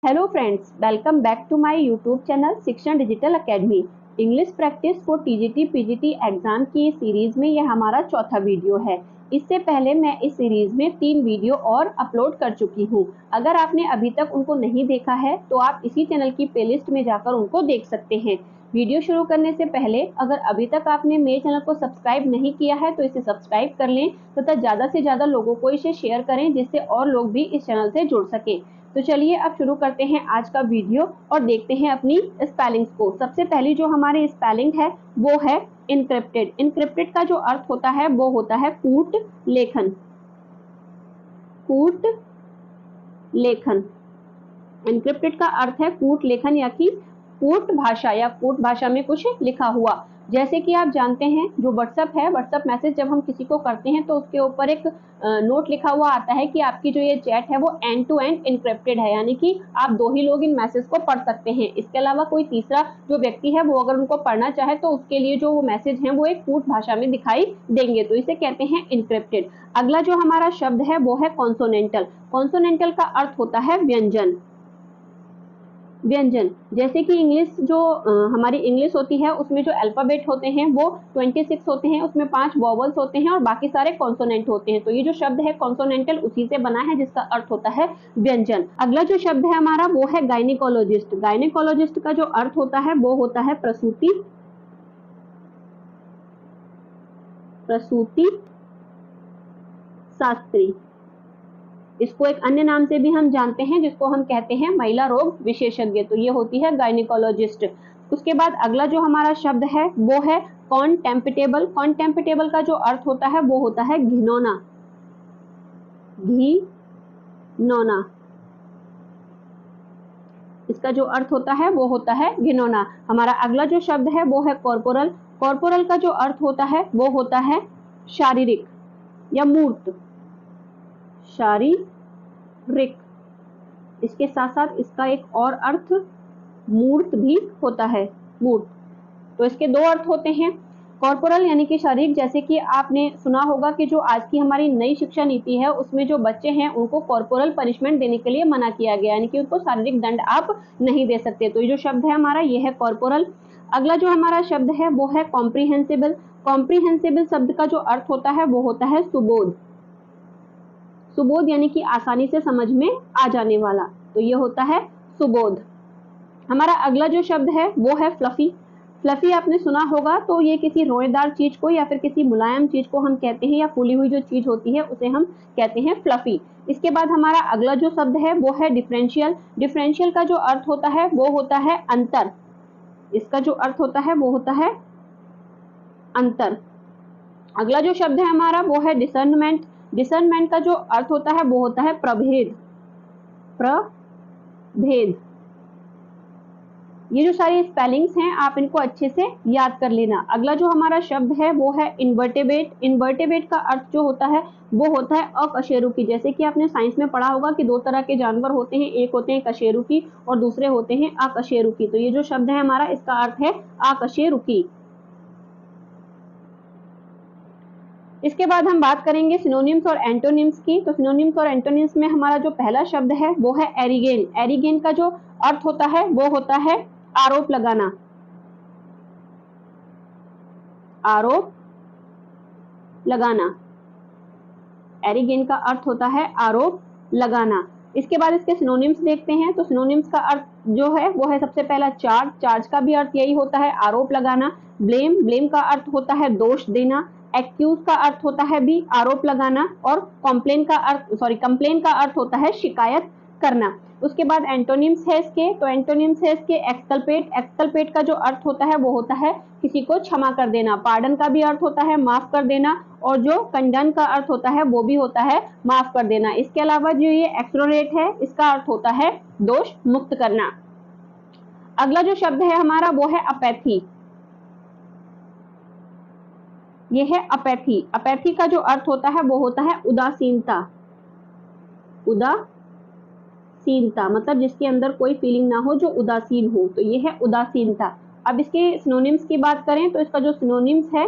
Hello friends, welcome back to my YouTube channel Shikshan digital academy. English practice for TGT PGT exam की series में यह हमारा चौथा video है। इससे पहले मैं इस सीरीज में 3 वीडियो और अपलोड कर चुकी हूँ। अगर आपने अभी तक उनको नहीं देखा है तो आप इसी चैनल की प्लेलिस्ट में जाकर उनको देख सकते हैं। वीडियो शुरू करने से पहले अगर अभी तक आपने मेरे चैनल को सब्सक्राइब नहीं किया है तो इसे सब्सक्राइब कर लें तथा ज़्यादा से ज़्यादा लोगों को इसे शेयर करें जिससे और लोग भी इस चैनल से जुड़ सकें। तो चलिए अब शुरू करते हैं आज का वीडियो और देखते हैं अपनी स्पेलिंग्स को। सबसे पहली जो हमारी स्पेलिंग है वो है इनक्रिप्टेड। इनक्रिप्टेड का जो अर्थ होता है वो होता है कूट लेखन। कूट लेखन, इनक्रिप्टेड का अर्थ है कूट लेखन या कि कूट भाषा या कूट भाषा में कुछ लिखा हुआ। जैसे कि आप जानते हैं जो व्हाट्सएप है, व्हाट्सएप मैसेज जब हम किसी को करते हैं तो उसके ऊपर एक नोट लिखा हुआ आता है कि आपकी जो ये चैट है वो एंड टू एंड इनक्रिप्टेड है, यानी कि आप 2 ही लोग इन मैसेज को पढ़ सकते हैं। इसके अलावा कोई तीसरा जो व्यक्ति है वो अगर उनको पढ़ना चाहे तो उसके लिए जो वो मैसेज है वो एक कूट भाषा में दिखाई देंगे, तो इसे कहते हैं इनक्रिप्टेड। अगला जो हमारा शब्द है वो है कॉन्सोनेंटल। कॉन्सोनेंटल का अर्थ होता है व्यंजन। व्यंजन, जैसे कि इंग्लिश जो हमारी इंग्लिश होती है उसमें जो अल्फाबेट होते हैं वो 26 होते हैं, उसमें 5 वॉवल्स होते हैं और बाकी सारे कॉन्सोनेंट होते हैं। तो ये जो शब्द है कॉन्सोनेंटल उसी से बना है जिसका अर्थ होता है व्यंजन। अगला जो शब्द है हमारा वो है गायनिकोलॉजिस्ट। गायनिकोलॉजिस्ट का जो अर्थ होता है वो होता है प्रसूति शास्त्री। इसको एक अन्य नाम से भी हम जानते हैं जिसको हम कहते हैं महिला रोग विशेषज्ञ। तो ये होती है गायनिकोलॉजिस्ट। उसके बाद अगला जो हमारा शब्द है वो है कॉन्टेम्पटेबल। कॉन्टेम्पटेबल का जो अर्थ होता है वो होता है घिनौना। घिनौना, इसका जो अर्थ होता है वो होता है घिनौना। हमारा अगला जो शब्द है वो है कॉर्पोरल। कॉर्पोरल का जो अर्थ होता है वो होता है शारीरिक या मूर्त। शारीरिक, इसके साथ साथ इसका एक और अर्थ मूर्त भी होता है, मूर्त। तो इसके 2 अर्थ होते हैं। कॉर्पोरल यानी कि शारीरिक, जैसे कि आपने सुना होगा कि जो आज की हमारी नई शिक्षा नीति है उसमें जो बच्चे हैं उनको कॉर्पोरल पनिशमेंट देने के लिए मना किया गया, यानी कि उनको शारीरिक दंड आप नहीं दे सकते। तो ये जो शब्द है हमारा ये है कॉर्पोरल। अगला जो हमारा शब्द है वो है कॉम्प्रिहेंसिबल। कॉम्प्रिहेंसिबल शब्द का जो अर्थ होता है वो होता है सुबोध। सुबोध यानी कि आसानी से समझ में आ जाने वाला, तो ये होता है सुबोध। हमारा अगला जो शब्द है वो है फ्लफी। फ्लफी आपने सुना होगा, तो ये किसी रोएदार चीज को या फिर किसी मुलायम चीज को हम कहते हैं, या फूली हुई जो चीज होती है उसे हम कहते हैं फ्लफी। इसके बाद हमारा अगला जो शब्द है वो है डिफरेंशियल। डिफरेंशियल का जो अर्थ होता है वो होता है अंतर। इसका जो अर्थ होता है वो होता है अंतर। अगला जो शब्द है हमारा वो है डिसर्नमेंट। डिसर्नमेंट का जो अर्थ होता है वो होता है प्रभेद। प्रभेद। ये जो सारी स्पेलिंग्स हैं आप इनको अच्छे से याद कर लेना। अगला जो हमारा शब्द है वो है इन्वर्टेब्रेट। इन्वर्टेब्रेट का अर्थ जो होता है वो होता है अकशेरुकी। जैसे कि आपने साइंस में पढ़ा होगा कि 2 तरह के जानवर होते हैं, एक होते हैं कशेरुकी और दूसरे होते हैं अकशेरुकी। तो ये जो शब्द है हमारा इसका अर्थ है अकशेरुकी। इसके बाद हम बात करेंगे सिनोनिम्स और एंटोनिम्स की। तो सिनोनिम्स और एंटोनिम्स में हमारा जो पहला शब्द है वो है एरिगेन। एरिगेन का जो अर्थ होता है वो होता है आरोप लगाना। आरोप लगाना, एरिगेन का अर्थ होता है आरोप लगाना। इसके बाद इसके सिनोनिम्स देखते हैं। तो सिनोनिम्स का अर्थ जो है वो है सबसे पहला चार्ज। चार्ज का भी अर्थ यही होता है आरोप लगाना। ब्लेम, ब्लेम का अर्थ होता है दोष देना। एक्यूज का अर्थ होता है भी आरोप लगाना। और कंप्लेन का अर्थ होता है शिकायत करना। उसके बाद एंटोनिम्स है इसके। तो एंटोनिम्स है इसके एक्सकल्पेट। एक्सकल्पेट का जो अर्थ होता है वो होता है किसी को क्षमा कर देना। पार्डन का भी अर्थ होता है माफ कर देना, और जो कंडन का अर्थ होता है वो भी होता है माफ कर देना। इसके अलावा जो ये एक्सोरेट है इसका अर्थ होता है दोष मुक्त करना। अगला जो शब्द है हमारा वो है अपैथी। ये है अपैथी। अपैथी का जो अर्थ होता है वो होता है उदासीनता। उदासीनता मतलब जिसके अंदर कोई फीलिंग ना हो, जो उदासीन हो, तो ये है उदासीनता। अब इसके सिनोनिम्स की बात करें तो इसका जो सिनोनिम्स है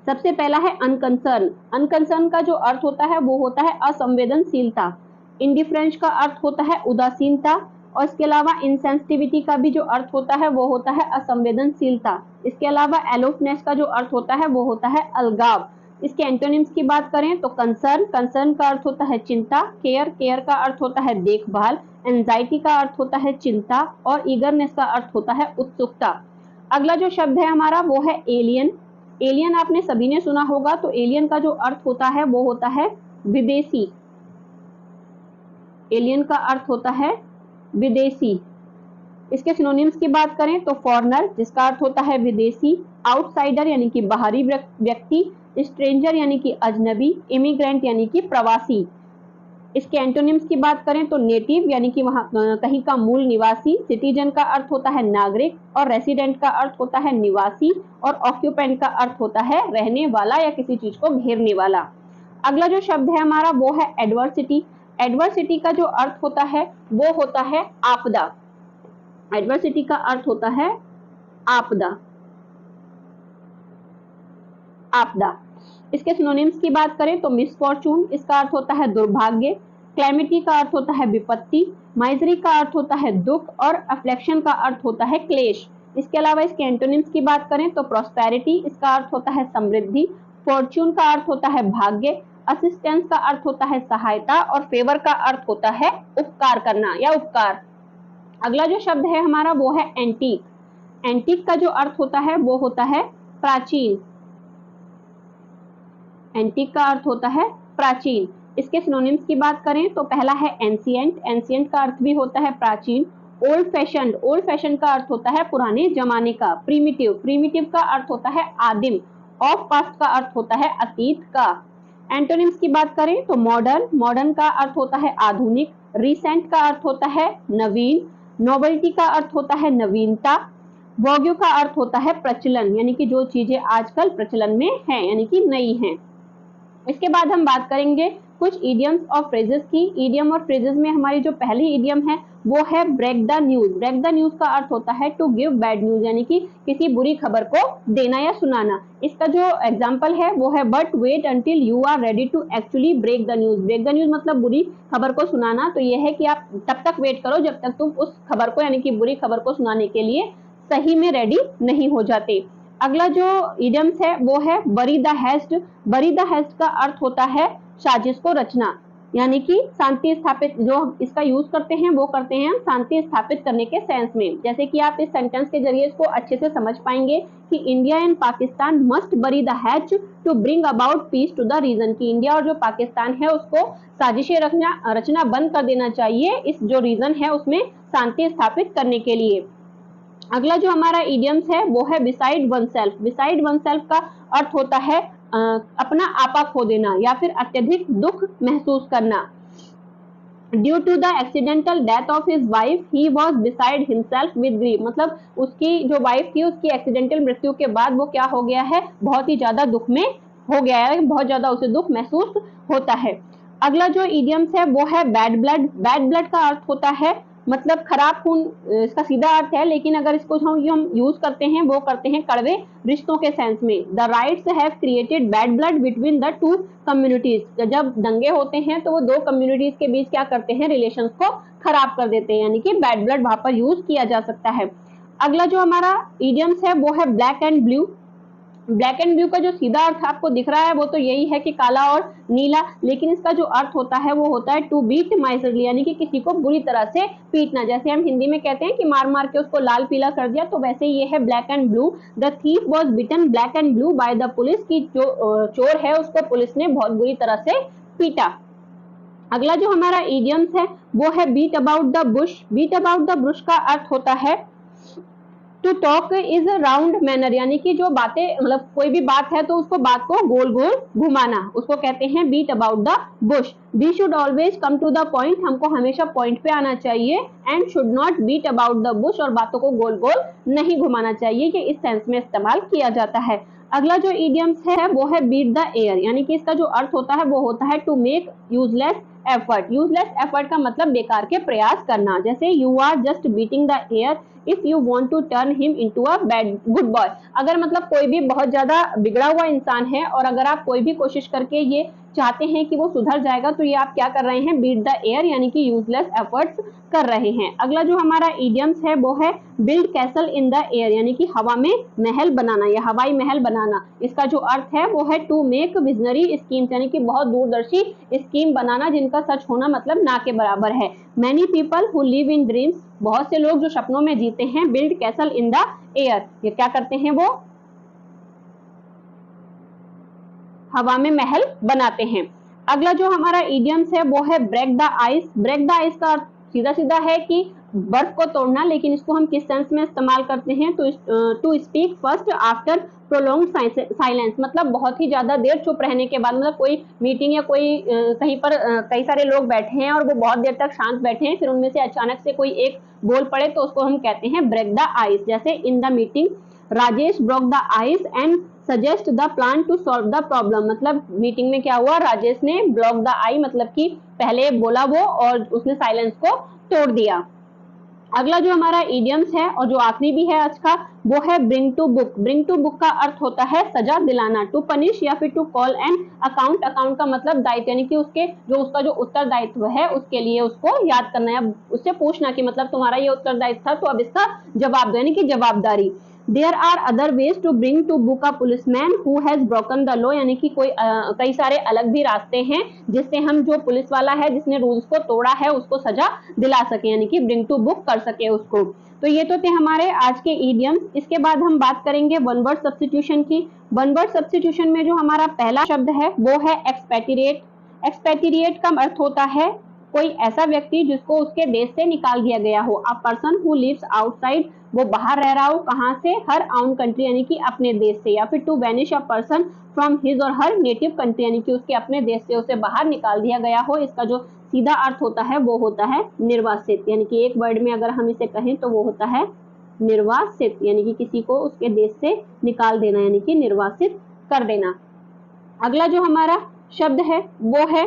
सबसे पहला है अनकंसर्न। अनकंसर्न का जो अर्थ होता है वो होता है असंवेदनशीलता। इंडिफरेंस का अर्थ होता है उदासीनता, और इसके अलावा इनसेंसिटिविटी का भी जो अर्थ होता है वो होता है असंवेदनशीलता। इसके अलावा एलोफनेस का जो अर्थ होता है वो होता है अलगाव। इसके एंटोनिम्स की बात करें तो कंसर्न, कंसर्न का अर्थ होता है चिंता, केयर, केयर का अर्थ होता है देखभाल, एंजाइटी का अर्थ होता है चिंता, और ईगरनेस का अर्थ होता है उत्सुकता। अगला जो शब्द है हमारा वो है एलियन। एलियन आपने सभी ने सुना होगा, तो एलियन का जो अर्थ होता है वो होता है विदेशी। एलियन का अर्थ होता है विदेशी। इसके सिनोनिम्स की बात करें तो फॉरेनर, जिसका अर्थ होता है विदेशी, आउटसाइडर यानी कि बाहरी व्यक्ति, स्ट्रेंजर यानी कि अजनबी, इमिग्रेंट यानी कि प्रवासी। इसके एंटोनिम्स की बात करें तो नेटिव यानी कि वहां कहीं का मूल निवासी, सिटीजन का अर्थ होता है नागरिक, और रेसिडेंट का अर्थ होता है निवासी, और ऑक्यूपेंट का अर्थ होता है रहने वाला या किसी चीज को घेरने वाला। अगला जो शब्द है हमारा वो है एडवर्सिटी। एडवर्सिटी का जो अर्थ होता है वो होता है आपदा। एडवर्सिटी का अर्थ होता है आपदा, आपदा। इसके सिनोनिम्स की बात करें तो मिसफॉर्चून, इसका अर्थ होता है दुर्भाग्य, क्लैमिटी का अर्थ होता है विपत्ति, माइजरी का अर्थ होता है दुख, और अफ्लेक्शन का अर्थ होता है क्लेश। इसके अलावा इसके एंटोनिम्स की बात करें तो प्रॉस्पेरिटी, इसका अर्थ होता है समृद्धि, फॉर्च्यून का अर्थ होता है भाग्य, असिस्टेंस का अर्थ होता है सहायता, और फेवर का अर्थ होता है उपकार करना या उपकार। अगला जो शब्द है हमारा वो है एंटीक। एंटीक का जो अर्थ होता है वो होता है प्राचीन। एंटीक का अर्थ होता है प्राचीन। इसके सिनोनिम्स की बात करें तो पहला है एंशिएंट। एंशिएंट का अर्थ भी होता है प्राचीन। ओल्ड फैशन, ओल्ड फैशन का अर्थ होता है पुराने जमाने का। प्रीमिटिव, प्रीमिटिव का अर्थ होता है आदिम। ऑफ पास्ट का अर्थ होता है अतीत का। एंटोनिम्स की बात करें तो मॉडर्न, मॉडर्न का अर्थ होता है आधुनिक। रिसेंट का अर्थ होता है नवीन। नोवेल्टी का अर्थ होता है नवीनता। वोग्यू का अर्थ होता है प्रचलन, यानी कि जो चीजें आजकल प्रचलन में हैं यानी कि नई हैं। इसके बाद हम बात करेंगे कुछ इडियम्स और फ्रेजेस की। इडियम और फ्रेजेस में हमारी जो पहली इडियम है वो है break the news. Break the news का अर्थ होता है टू गिव बैड न्यूज, यानी कि किसी बुरी खबर को देना या सुनाना। इसका जो एग्जांपल है वो है but wait until you are ready to actually break the news. Break the news मतलब बुरी खबर को सुनाना, तो यह है कि आप तब तक वेट करो जब तक तुम उस खबर को यानी कि बुरी खबर को सुनाने के लिए सही में रेडी नहीं हो जाते। अगला जो इडियम्स है वो है बरी द हैस्ट। बरी द हैस्ट का अर्थ होता है साजिश को रचना, यानी कि शांति स्थापित, जो इसका यूज करते हैं वो करते हैं शांति स्थापित करने के सेंस में। जैसे कि आप इस सेंटेंस के जरिए इसको अच्छे से समझ पाएंगे कि India and Pakistan must bury the hatch to bring about peace to the region, कि इंडिया और जो पाकिस्तान है उसको साजिशें रचना बंद कर देना चाहिए इस जो रीजन है उसमें शांति स्थापित करने के लिए। अगला जो हमारा इडियम्स है वो है beside one self. Beside one self का अर्थ होता है अपना आपा खो देना या फिर अत्यधिक दुख महसूस करना। Due to the accidental death of his wife he was beside himself with grief, मतलब उसकी जो वाइफ थी उसकी एक्सीडेंटल मृत्यु के बाद वो क्या हो गया है, बहुत ही ज्यादा दुख में हो गया है, बहुत ज्यादा उसे दुख महसूस होता है। अगला जो इडियम्स है वो है बैड ब्लड। बैड ब्लड का अर्थ होता है मतलब खराब खून, इसका सीधा अर्थ है, लेकिन अगर इसको हम यूज करते हैं वो करते हैं कड़वे रिश्तों के सेंस में। The rights have created bad blood between the two communities. जब दंगे होते हैं तो वो दो कम्युनिटीज के बीच क्या करते हैं, रिलेशंस को खराब कर देते हैं, यानी कि बैड ब्लड वहां पर यूज किया जा सकता है। अगला जो हमारा इडियम्स है वो है black and blue. Black and blue का जो सीधा अर्थ आपको दिख रहा है वो तो यही है कि काला और नीला, लेकिन इसका जो अर्थ होता है वो होता है टू बीट माइजरली, यानी कि किसी को बुरी तरह से पीटना। जैसे हम हिंदी में कहते हैं कि मार मार के उसको लाल पीला कर दिया, तो वैसे ये है black and blue. The thief was beaten black and blue by the police, की जो चोर है उसको पुलिस ने बहुत बुरी तरह से पीटा। अगला जो हमारा इडियम्स है वो है beat about the bush. Beat about the bush का अर्थ होता है to talk is a round manner, यानी कि जो बातें मतलब कोई भी बात है तो उसको बात को गोल गोल घुमाना, उसको कहते हैं beat about the bush. We should always come to the point, हमको हमेशा पॉइंट पे आना चाहिए। And should not beat about the bush, और बातों को गोल गोल नहीं घुमाना चाहिए, ये इस सेंस में इस्तेमाल किया जाता है। अगला जो इडियम्स है वो है बीट द एयर, यानी कि इसका जो अर्थ होता है वो होता है to make useless effort. Useless effort का मतलब बेकार के प्रयास करना। जैसे you are just beating the air if you want to turn him into a bad good boy. अगर मतलब कोई भी बहुत ज्यादा बिगड़ा हुआ इंसान है और अगर आप कोई भी कोशिश करके ये चाहते हैं कि वो सुधर जाएगा, तो ये आप क्या कर रहे हैं, बीट द एयर यानी कि यूजलेस एफर्ट्स कर रहे हैं। अगला जो हमारा इडियम्स है वो है build castle in the air यानी कि हवा में महल बनाना या हवाई महल बनाना। इसका जो अर्थ है वो है टू मेक विजनरी स्कीम्स यानी कि बहुत दूरदर्शी स्कीम बनाना जिनका सच होना मतलब ना के बराबर है। Many people who live in dreams, बहुत से लोग जो सपनों में जीते हैं, build castle in the air, ये क्या करते हैं, वो हवा में महल बनाते हैं। अगला जो हमारा इडियम्स है वो है break the ice. Break the ice का सीधा सीधा है कि बर्फ को तोड़ना, लेकिन इसको हम किस सेंस में इस्तेमाल करते हैं, to speak first after prolong silence, मतलब बहुत ही ज्यादा देर चुप रहने के बाद, मतलब कोई मीटिंग या कोई कहीं पर कई सारे लोग बैठे हैं और वो बहुत देर तक शांत बैठे हैं, फिर उनमें से अचानक से कोई एक बोल पड़े तो उसको हम कहते हैं ब्रेक द आइस। जैसे in the meeting Rajesh broke the ice and suggest the plan to solve the problem, मतलब मीटिंग में क्या हुआ, राजेश ने ब्लॉक द आई मतलब कि पहले बोला वो और उसने साइलेंस को तोड़ दिया। अगला जो हमारा इडियम्स है और जो आखिरी भी है आज का वो है bring to book. Bring to book का अर्थ होता है सजा दिलाना, टू पनिश या फिर to call an account. Account का मतलब दायित्व यानी कि उसका जो उत्तरदायित्व है उसके लिए उसको याद करना या उससे पूछना कि मतलब तुम्हारा ये उत्तरदायित्व था तो अब इसका जवाब दो यानी कि जवाबदारी। There are other ways to bring to book a policeman who has broken the law, यानी कि कई सारे अलग भी रास्ते हैं जिससे हम जो पुलिस वाला है जिसने रूल्स को तोड़ा है उसको सजा दिला सके यानी कि ब्रिंग टू बुक कर सके उसको। तो ये तो थे हमारे आज के इडियम्स। इसके बाद हम बात करेंगे वन वर्ड सब्स्टिट्यूशन की। वन वर्ड सब्स्टिट्यूशन में जो हमारा पहला शब्द है वो है एक्सपैट्रिएट। एक्सपैट्रिएट का अर्थ होता है कोई ऐसा व्यक्ति जिसको उसके देश से निकाल दिया गया हो। A person who lives outside, वो बाहर रह रहा हो, कहां से, हर आउन कंट्री यानी कि अपने देश से। या फिर to vanish a person from his or her native country यानी कि उसके अपने देश से उसे बाहर निकाल दिया गया हो। इसका जो सीधा अर्थ होता है वो होता है निर्वासित, यानी कि एक वर्ड में अगर हम इसे कहें तो वो होता है निर्वासित, यानी कि किसी को उसके देश से निकाल देना यानी कि निर्वासित कर देना। अगला जो हमारा शब्द है वो है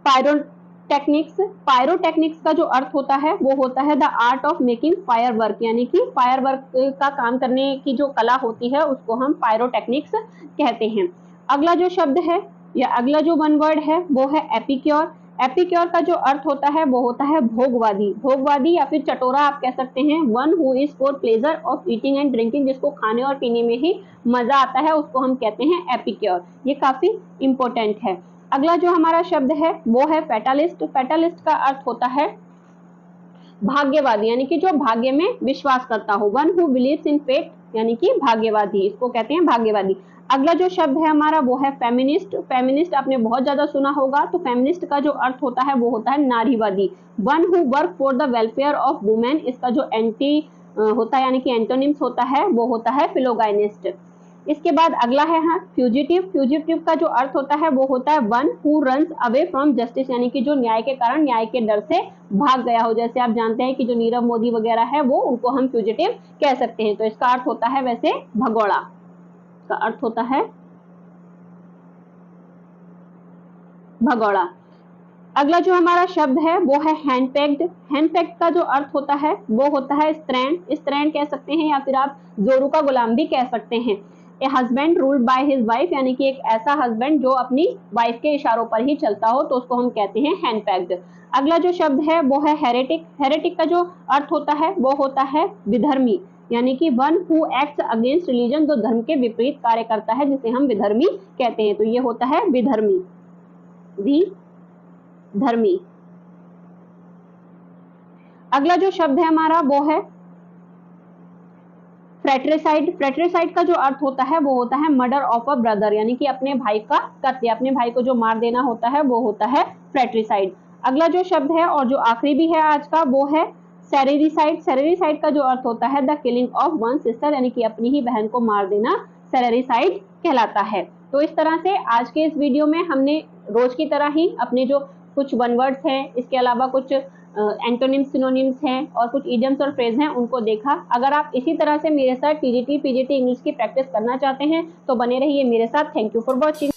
पायरोटेक्निक्स। पायरोटेक्निक्स का जो अर्थ होता है वो होता है the art of making fire work, यानी कि फायर वर्क का काम करने की जो कला होती है उसको हम पायरोटेक्निक्स कहते हैं। अगला जो शब्द है या अगला जो वन वर्ड है वो है एपिक्योर। एपिक्योर का जो अर्थ होता है वो होता है भोगवादी। भोगवादी या फिर चटोरा आप कह सकते हैं। One who is for pleasure of eating and drinking, जिसको खाने और पीने में ही मजा आता है उसको हम कहते हैं एपिक्योर। ये काफी इंपॉर्टेंट है। अगला जो हमारा शब्द है वो है फैटालिस्ट। फैटालिस्ट का अर्थ होता है भाग्यवादी, यानी कि जो भाग्य में विश्वास करता हो। One who believes in fate यानी कि भाग्यवादी, इसको कहते हैं भाग्यवादी। अगला जो शब्द है हमारा वो है फेमिनिस्ट। फेमिनिस्ट आपने बहुत ज्यादा सुना होगा, तो फेमिनिस्ट का जो अर्थ होता है वो होता है नारीवादी। One who work for the welfare of women, इसका जो एंटी होता है यानी कि एंटोनिम्स होता है वो होता है फिलोगाइनिस्ट। इसके बाद अगला है फ्यूजिटिव। फ्यूजिटिव का जो अर्थ होता है वो होता है one who runs away from justice, यानी कि जो न्याय के कारण न्याय के डर से भाग गया हो। जैसे आप जानते हैं कि जो नीरव मोदी वगैरह है वो उनको हम फ्यूजिटिव कह सकते हैं। तो इसका अर्थ होता है वैसे भगोड़ा, का अर्थ होता है भगोड़ा। अगला जो हमारा शब्द है वो है हैंडपैक्ड। हैंडपैक्ड का जो अर्थ होता है वो होता है स्त्रैण। स्त्रैण कह सकते हैं या फिर आप जोरू का गुलाम भी कह सकते हैं। A husband ruled by his wife, यानी कि एक ऐसा हस्बैंड जो अपनी वाइफ के इशारों पर ही चलता हो तो उसको हम कहते हैं हैंडपैक्ड। अगला जो शब्द है वो है हेरेटिक। हेरेटिक का जो अर्थ होता है वो होता है विधर्मी, यानी कि one who acts against religion, जो धर्म के विपरीत कार्य करता है जिसे हम विधर्मी कहते हैं। तो ये होता है विधर्मी, विधर्मी। अगला जो शब्द है हमारा वो है फ्रेट्रिसाइड। फ्रेट्रिसाइड का जो अर्थ होता है वो होता है मर्डर ऑफ अ ब्रदर, यानी कि अपने भाई का कत्ल, अपने भाई को जो मार देना होता है वो होता है फ्रेट्रिसाइड। अगला जो शब्द है और जो आखिरी भी है आज का वो है सेरेरिसाइड। सेरेरिसाइड का जो अर्थ होता है the killing of one sister, यानी कि अपनी ही बहन को मार देना सेरेरिसाइड कहलाता है। तो इस तरह से आज के इस वीडियो में हमने रोज की तरह ही अपने जो कुछ वन वर्ड्स हैं, इसके अलावा कुछ एंटोनिम्स, सिनोनिम्स हैं और कुछ इडियम्स और फ्रेज हैं उनको देखा। अगर आप इसी तरह से मेरे साथ टीजीटी पीजीटी इंग्लिश की प्रैक्टिस करना चाहते हैं तो बने रहिए मेरे साथ। Thank you for watching.